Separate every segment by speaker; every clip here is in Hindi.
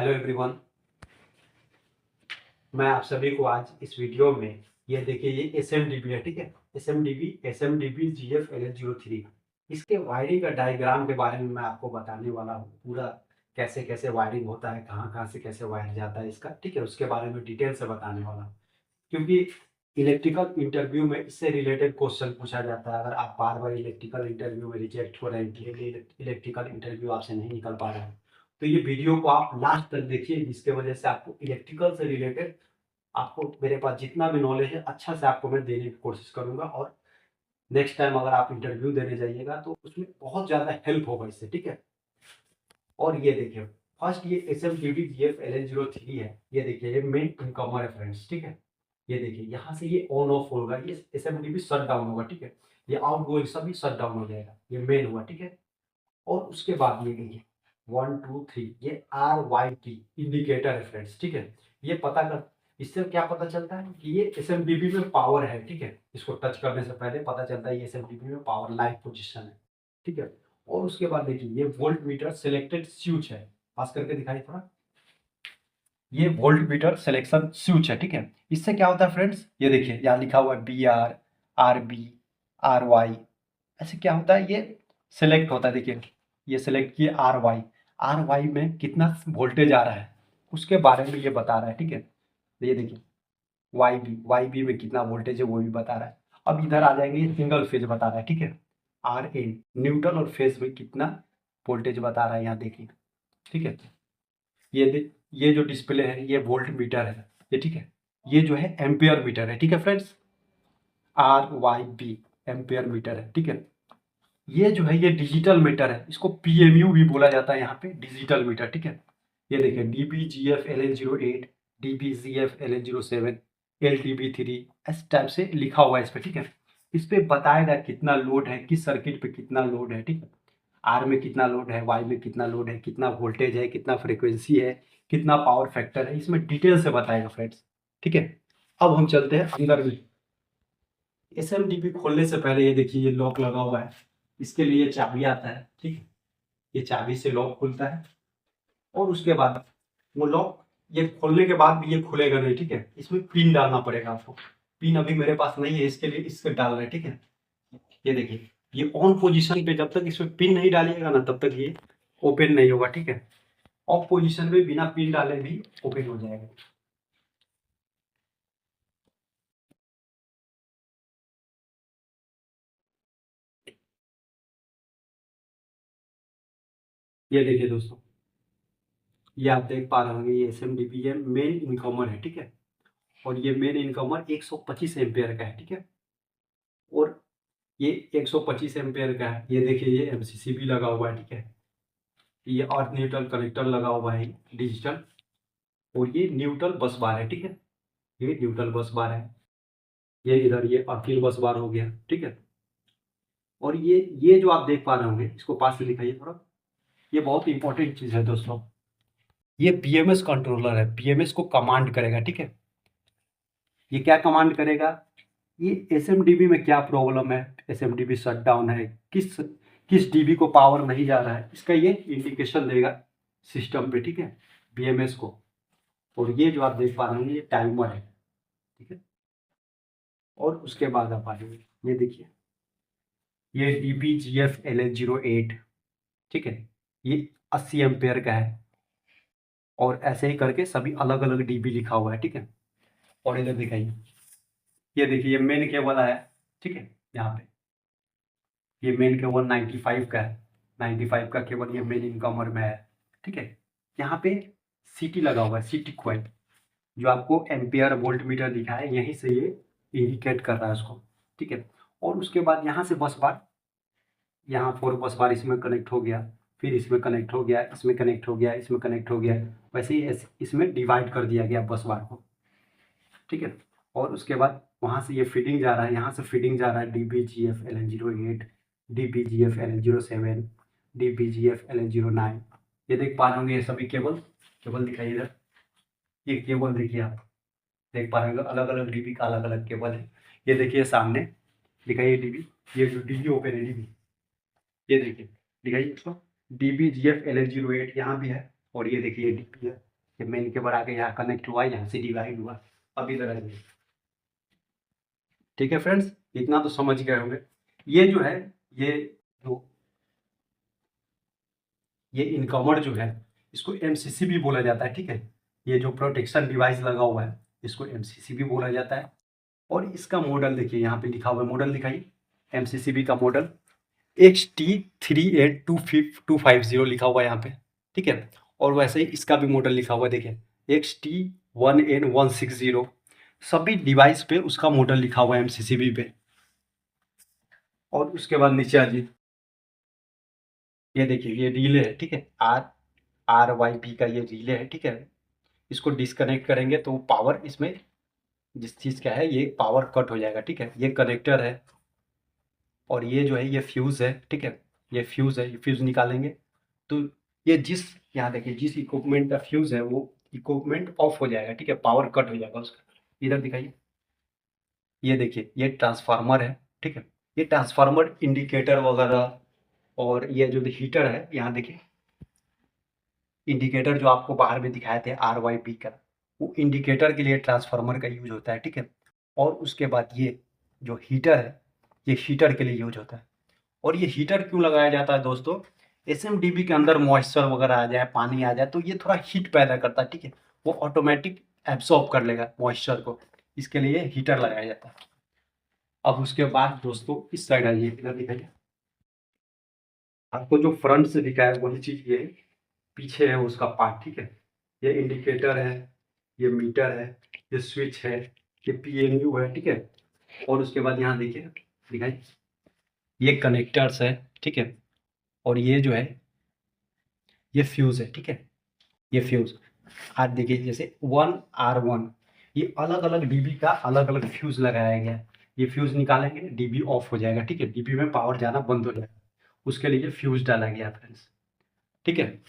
Speaker 1: Hello everyone. मैं आप सभी को आज इस वीडियो में ये देखिए ये एस एम डी बी है, ठीक है। S M D B G F L H 03 इसके वायरिंग का डायग्राम के बारे में मैं आपको बताने वाला हूँ। पूरा कैसे कैसे वायरिंग होता है, कहाँ कहाँ से कैसे वायर जाता है इसका, ठीक है, उसके बारे में डिटेल से बताने वाला हूँ। क्योंकि इलेक्ट्रिकल इंटरव्यू में इससे रिलेटेड क्वेश्चन पूछा जाता है। अगर आप बार बार इलेक्ट्रिकल इंटरव्यू में रिजेक्ट हो रहे हैं, इलेक्ट्रिकल इंटरव्यू आपसे नहीं निकल पा रहा है, तो ये वीडियो को आप लास्ट तक देखिए, जिसके वजह से आपको इलेक्ट्रिकल से रिलेटेड आपको मेरे पास जितना भी नॉलेज है अच्छा से आपको मैं देने की कोशिश करूंगा। और नेक्स्ट टाइम अगर आप इंटरव्यू देने जाइएगा तो उसमें बहुत ज़्यादा हेल्प होगा इससे, ठीक है। और ये देखिए, फर्स्ट ये S M T D G F L H 03 है। ये देखिए ये मेन इनकमर है फ्रेंड्स, ठीक है। ये देखिए यहाँ से ये ऑन ऑफ होगा, ये S M T B shut down होगा, ठीक है। ये आउट गोइंग सभी शट डाउन हो जाएगा, ये मेन हुआ, ठीक है। और उसके बाद ये देखिए 1 2 3 ये आर वाई टी इंडिकेटर है फ्रेंड्स, ठीक है। ये पता कर, इससे क्या पता चलता है कि ये एस एम डी बी में पावर है, ठीक है। इसको टच करने से पहले पता चलता है ये एस एम डी बी में पावर लाइव पोजिशन है, ठीक है। और उसके बाद देखिए ये वोल्ट मीटर सिलेक्टेड स्विच है, पास करके दिखाई थोड़ा। ये वोल्ट मीटर सिलेक्शन स्विच है, ठीक है। इससे क्या होता है फ्रेंड्स, ये देखिए यहाँ लिखा हुआ है B R, R B, R Y. ऐसे क्या होता है, ये सिलेक्ट होता है। देखिए ये सिलेक्ट किए आर वाई, आर वाई में कितना वोल्टेज आ रहा है उसके बारे में ये बता रहा है, ठीक है। तो ये देखिए वाई बी में कितना वोल्टेज है वो भी बता रहा है। अब इधर आ जाएंगे, ये सिंगल फेज बता रहा है, ठीक है। आर एन न्यूट्रल और फेज में कितना वोल्टेज बता रहा है यहाँ देखिए, ठीक है। ये जो डिस्प्ले है ये वोल्ट मीटर है, ये ठीक है। ये जो है एम्पियर मीटर है, ठीक है friends. R Y B ampere meter है, ठीक है। ये जो है ये डिजिटल मीटर है, इसको पीएमयू भी बोला जाता है यहाँ पे, डिजिटल मीटर, ठीक है। ये देखिए D B G F L N 08, D B G F L N 07, L T B 3 इस टाइप से लिखा हुआ है इस पे, ठीक है। इस पे बताएगा कितना लोड है, किस सर्किट पे कितना लोड है, ठीक है। आर में कितना लोड है, वाई में कितना लोड है, कितना वोल्टेज है, कितना फ्रीक्वेंसी है, कितना पावर फैक्टर है, इसमें डिटेल से बताएगा फ्रेंड्स, ठीक है। अब हम चलते हैं अंदर में। एस एम डी बी खोलने से पहले ये देखिए ये लॉक लगा हुआ है, इसके लिए चाबी आता है, ठीक है। ये चाबी से लॉक खुलता है। और उसके बाद वो लॉक ये खोलने के बाद भी ये खुलेगा नहीं, ठीक है। इसमें पिन डालना पड़ेगा आपको। पिन अभी मेरे पास नहीं है, इसके लिए इसके डाल रहे हैं, ठीक है। ये देखिए ये ऑन पोजीशन पे जब तक इसमें पिन नहीं डालिएगा ना तब तक ये ओपन नहीं होगा, ठीक है। ऑफ पोजीशन में बिना पिन डाले भी ओपन हो जाएगा। ये देखिए दोस्तों, ये आप देख पा रहे होंगे ये एस एम डी बी है, मेन इनकमर है, ठीक है। और ये मेन इनकमर 125 एम्पेयर का है, ठीक है। और ये 125 एम्पेयर का है। ये देखिए ये एमसीसी भी लगा हुआ है, ठीक है। ये अर्थ न्यूट्रल कनेक्टर लगा हुआ है डिजिटल। और ये न्यूट्रल बस बार है, ठीक है। ये न्यूट्रल बस बार है। ये इधर ये अर्थिंग बस बार हो गया, ठीक है। और ये जो आप देख पा रहे होंगे, इसको पास से दिखाइए थोड़ा। ये बहुत इंपॉर्टेंट चीज है दोस्तों। ये बीएमएस कंट्रोलर है, बीएमएस को कमांड करेगा, ठीक है। ये क्या कमांड करेगा, ये एसएमडीबी में क्या प्रॉब्लम है, एसएमडीबी शट डाउन है, किस किस डीबी को पावर नहीं जा रहा है, इसका ये इंडिकेशन देगा सिस्टम पे, ठीक है, बीएमएस को। और ये जो आप देख पा रहे हैं ये टाइमर है, ठीक है। और उसके बाद आप आएंगे, ये देखिए ये डीबी जी एफ एल एच 08, ठीक है। ये 80 एम्पेयर का है। और ऐसे ही करके सभी अलग अलग डीबी लिखा हुआ है, ठीक है। और इधर दिखाइए, ये देखिए ये मेन केबल है, ठीक है। यहाँ पे ये मेन केबल 95 का है, 95 का केबल ये मेन इनकमर में है, ठीक है। यहाँ पे सीटी लगा हुआ है, सीटी क्वाइल, जो आपको एम्पियर वोल्ट मीटर दिखा है यहीं से ये इंडिकेट कर रहा है उसको, ठीक है। और उसके बाद यहाँ से बस बार, यहाँ 4 बस बार इसमें कनेक्ट हो गया, फिर इसमें कनेक्ट हो गया, इसमें कनेक्ट हो गया, इसमें कनेक्ट हो गया। वैसे ही इसमें डिवाइड कर दिया गया बस बार को, ठीक है। और उसके बाद वहाँ से ये फीडिंग जा रहा है, यहाँ से फीडिंग जा रहा है D B G F L N 08, D B G F L N 07, D B G F L N 09। ये देख पा रहे होंगे ये सभी केबल, केबल दिखाइए इधर। ये केबल देखिए आप देख पा रहे होंगे, अलग अलग डीबी का अलग अलग केबल है। ये देखिए सामने दिखाइए डीबी, ये जो डीबी ओपन है डीबी, ये देखिए दिखाइए इसको, D B G F L N 08 यहाँ भी है। और ये देखिए डीबी है, ये मेन केबल आके यहाँ कनेक्ट हुआ, यहाँ से डिवाइड हुआ, अब इधर है। ठीक है फ्रेंड्स, इतना तो समझ गए होंगे। ये जो है, ये जो ये इनकमर जो है, इसको एमसीसी भी बोला जाता है। ठीक है, ये जो प्रोटेक्शन डिवाइस लगा हुआ है, इसको एमसीसी भी बोला जाता है। और इसका मॉडल देखिए, यहाँ पे लिखा हुआ है, मॉडल दिखाइए। एमसीसीबी का मॉडल XT382550 लिखा हुआ है यहाँ पे। ठीक है, और वैसे ही इसका भी मॉडल लिखा हुआ है, देखिए XT1N160। सभी डिवाइस पे उसका मॉडल लिखा हुआ है एमसीसीबी पे। और उसके बाद नीचे आ जाइए, ये देखिए ये रिले है। ठीक है, RYB का ये रिले है। ठीक है, इसको डिस्कनेक्ट करेंगे तो पावर इसमें जिस चीज़ का है, ये पावर कट हो जाएगा। ठीक है, ये कनेक्टर है, और ये जो है ये फ्यूज़ है। ठीक है, ये फ्यूज़ है, ये फ्यूज़ निकालेंगे तो ये यहाँ देखिए जिस इक्विपमेंट का फ्यूज़ है वो इक्विपमेंट ऑफ हो जाएगा। ठीक है, पावर कट हो जाएगा उसका। इधर दिखाइए, ये देखिए ये ट्रांसफार्मर है। ठीक है, ये ट्रांसफार्मर इंडिकेटर वगैरह, और ये जो हीटर है, यहाँ देखिए इंडिकेटर जो आपको बाहर में दिखाए थे RYB का, वो इंडिकेटर के लिए ट्रांसफार्मर का यूज होता है। ठीक है, और उसके बाद ये जो हीटर है, ये हीटर के लिए यूज होता है। और ये हीटर क्यों लगाया जाता है दोस्तों? SMDB के अंदर मॉइस्चर वगैरह आ जाए, पानी आ जाए, तो ये थोड़ा हीट पैदा करता है। ठीक है, वो ऑटोमेटिक एब्सॉर्ब कर लेगा मॉइस्चर को, इसके लिए हीटर लगाया जाता है। अब उसके बाद दोस्तों इस साइड आइए, इधर दिखाइए। आपको जो फ्रंट से दिखाया वही चीज ये पीछे है उसका पार्ट। ठीक है, ये इंडिकेटर है, ये मीटर है, ये स्विच है, ये PMU है। ठीक है, और उसके बाद यहाँ देखिए, दिखाइए ये कनेक्टर्स है। ठीक है, और ये जो है ये फ्यूज है। ठीक है, ये फ्यूज आज देखिए जैसे 1R1, ये अलग अलग डीबी का अलग अलग फ्यूज लगाया गया है। ये फ्यूज निकालेंगे, डीबी ऑफ हो जाएगा। ठीक है, डीबी में पावर जाना बंद हो जाएगा, उसके लिए फ्यूज डाला गया फ्रेंड्स। ठीक है,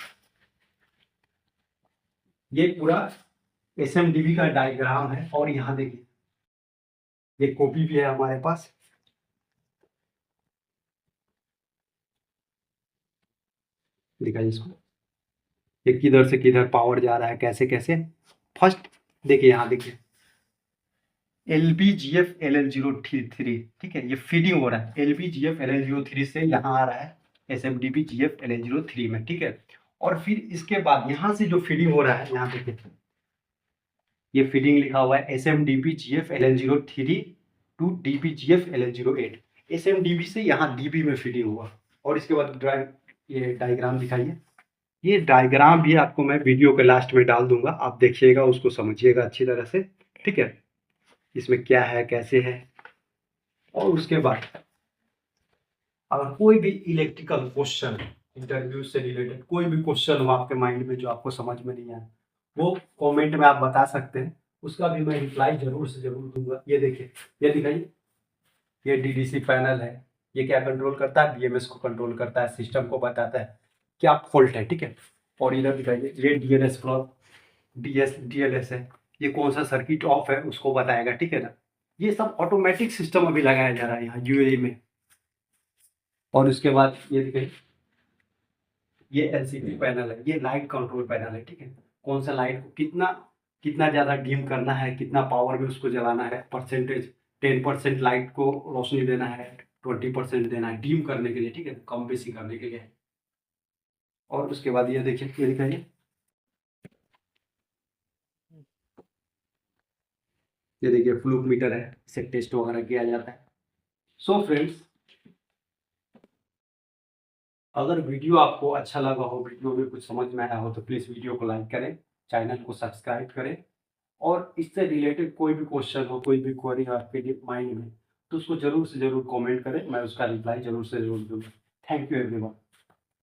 Speaker 1: ये पूरा SMDB का डायग्राम है। और यहाँ देखिए ये कॉपी भी है हमारे पास। दिखाइए इसको, ये किधर से किधर पावर जा रहा है, कैसे कैसे। फर्स्ट देखिए, यहाँ देखिए LBGF LL03। ठीक है, ये फीडिंग हो रहा है LBGF LL03 से, यहाँ आ रहा है SMDB GF LL03 में। ठीक है, और फिर इसके बाद यहाँ से जो फीडिंग हो रहा है, यहाँ देखिए ये फीडिंग लिखा हुआ है SMDB GF LL03 to DBGF LL08। SMDB से यहाँ DB में फीडिंग हुआ। और इसके बाद ये डायग्राम दिखाइए। ये डायग्राम भी आपको मैं वीडियो के लास्ट में डाल दूंगा, आप देखिएगा, उसको समझिएगा अच्छी तरह से। ठीक है, इसमें क्या है कैसे है। और उसके बाद अगर कोई भी इलेक्ट्रिकल क्वेश्चन, इंटरव्यू से रिलेटेड कोई भी क्वेश्चन हो आपके माइंड में जो आपको समझ में नहीं आया, वो कमेंट में आप बता सकते हैं, उसका भी मैं रिप्लाई जरूर से जरूर दूंगा। ये देखिए, ये दिखाइए, ये DDC पैनल है। ये क्या कंट्रोल करता है? BMS को कंट्रोल करता है, सिस्टम को बताता है क्या फॉल्ट है। ठीक है, और इधर दिखाइए ये DNS फ्लॉग, DLS है, ये कौन सा सर्किट ऑफ है उसको बताएगा। ठीक है ना, ये सब ऑटोमेटिक सिस्टम अभी लगाया जा रहा है यहाँ UAE में। और उसके बाद ये देखिए, ये LCD पैनल है, ये लाइट कंट्रोल पैनल है। ठीक है, कौन सा लाइट को कितना कितना ज़्यादा डिम करना है, कितना पावर में उसको जलाना है, परसेंटेज 10% लाइट को रोशनी देना है, 20% देना है डिम करने के लिए। ठीक है, कम बेसी करने के लिए। और उसके बाद ये देखिए, ये दिखाइए, ये देखिए फ्लूक मीटर है, इसे टेस्ट वगैरह किया जाता है। सो फ्रेंड्स, अगर वीडियो आपको अच्छा लगा हो, वीडियो में कुछ समझ में आया हो, तो प्लीज़ वीडियो को लाइक करें, चैनल को सब्सक्राइब करें। और इससे रिलेटेड कोई भी क्वेश्चन हो, कोई भी क्वेरी हो आपके माइंड में, तो उसको जरूर से जरूर कमेंट करें, मैं उसका रिप्लाई जरूर से जरूर दूंगा। Thank you everyone.